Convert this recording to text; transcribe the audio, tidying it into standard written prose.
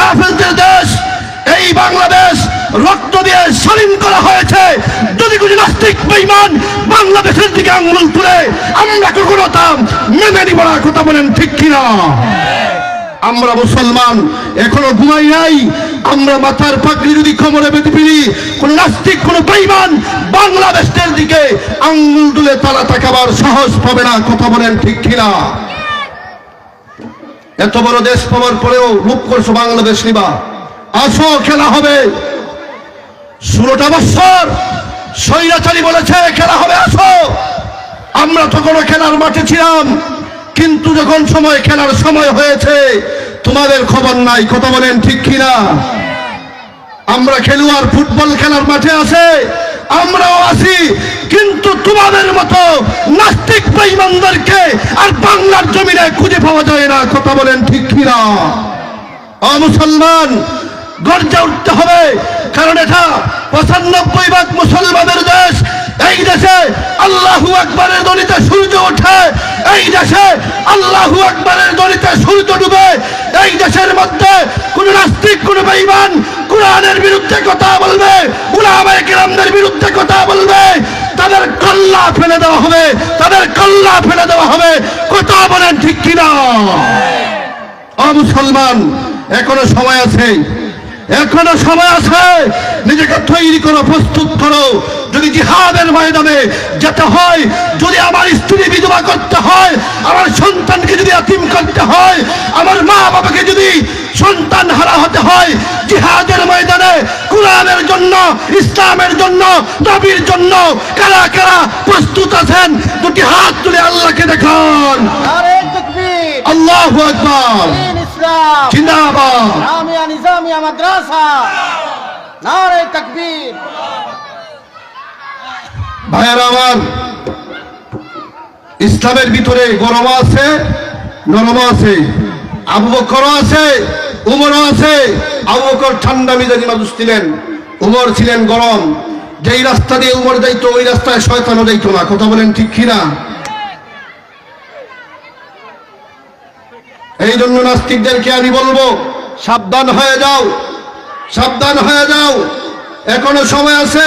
হাফেজদের দেশ এই বাংলাদেশ রক্ত দিয়ে স্বাধীন করা হয়েছে। যদি কোনো নাস্তিক বেঈমান বাংলাদেশের দিকে আঙ্গুল তুলে আমরা কখনো তা মেনে নিব না। কথা বলেন ঠিক কিনা? আমরা মুসলমান এখনো ঘুমাই নাই। আমরা মাথার পাগড়ি যদি কোমরে বেঁধে ফেলি, কোন নাস্তিক কোন বেঈমান বাংলাদেশের দিকে আঙ্গুল তুলে তারা তাকাবার সাহস পাবে না। কথা বলেন ঠিক কিনা? এত বড় দেশ পাওয়ার পরেও রূপ করছো বাংলাদেশ নিবা। আসো খেলা হবে। 16টা বছর স্বৈরাচারী বলেছে খেলা হবে, আসো। আমরা তখনও খেলার মাঠে ছিলাম, কিন্তু যখন খেলার সময় হয়েছে তোমাদের খবর নাই। কথা বলেন ঠিক কিনা? আমরা খেলোয়াড় ফুটবল খেলার মাঠে আছে, আমরাও আছি, কিন্তু তোমাদের মতো নাস্তিক বেঈমানদেরকে আর বাংলার জমিনে খুঁজে পাওয়া যায় না। কথা বলেন ঠিক কিনা? মুসলমান গর্জে উঠতে হবে, কারণ এটা 95% মুসলমানের দেশ। এই দেশে আল্লাহু আকবারের ধ্বনিতে সূর্য ওঠে, এই দেশে আল্লাহু আকবারের ধ্বনিতে সূর্য ডুবে। এই দেশের মধ্যে কোন নাস্তিক কোন বেঈমান কোরআনের বিরুদ্ধে কথা বলবে, উলামায়ে কেরামদের বিরুদ্ধে কথা বলবে, তাদের কল্লা ফেলে দেওয়া হবে, তাদের কল্লা ফেলে দেওয়া হবে। কথা বলেন ঠিক কিনা? মুসলমান এখনো সময় আছে, এখনো সময় আছে। নিজেকে তৈরি করো, প্রস্তুত করো। যদি জিহাদের ময়দানে যেতে হয়, যদি আমার স্ত্রী বিধবা করতে হয়, আমার সন্তানকে যদি এতিম করতে হয়, আমার মা বাবাকে যদি সন্তান হারা হতে হয়, জিহাদের ময়দানে কোরআনের জন্য, ইসলামের জন্য, নবীর জন্য কারা কারা প্রস্তুত আছেন? দুটি হাত তুলে আল্লাহকে দেখান। আল্লাহু আকবার। জিন্দাবাদ। জামিয়া নিজামিয়া মাদ্রাসা। নারে তাকবীর। ভাইয়েরা আমার, ইসলামের ভিতরে গরম আছে, নরম আছে, আবু বকরও আছে, উমরও আছে। আবু বকর ঠান্ডা মিজাজি মানুষ ছিলেন, উমর ছিলেন গরম। যেই রাস্তা দিয়ে উমর যাইতো ওই রাস্তায় শয়তানও যাইতো না। কথা বলেন ঠিক কিনা? এই জন্য নাস্তিকদেরকে আমি বলবো, সাবধান হয়ে যাও, সাবধান হয়ে যাও। এখনো সময় আছে।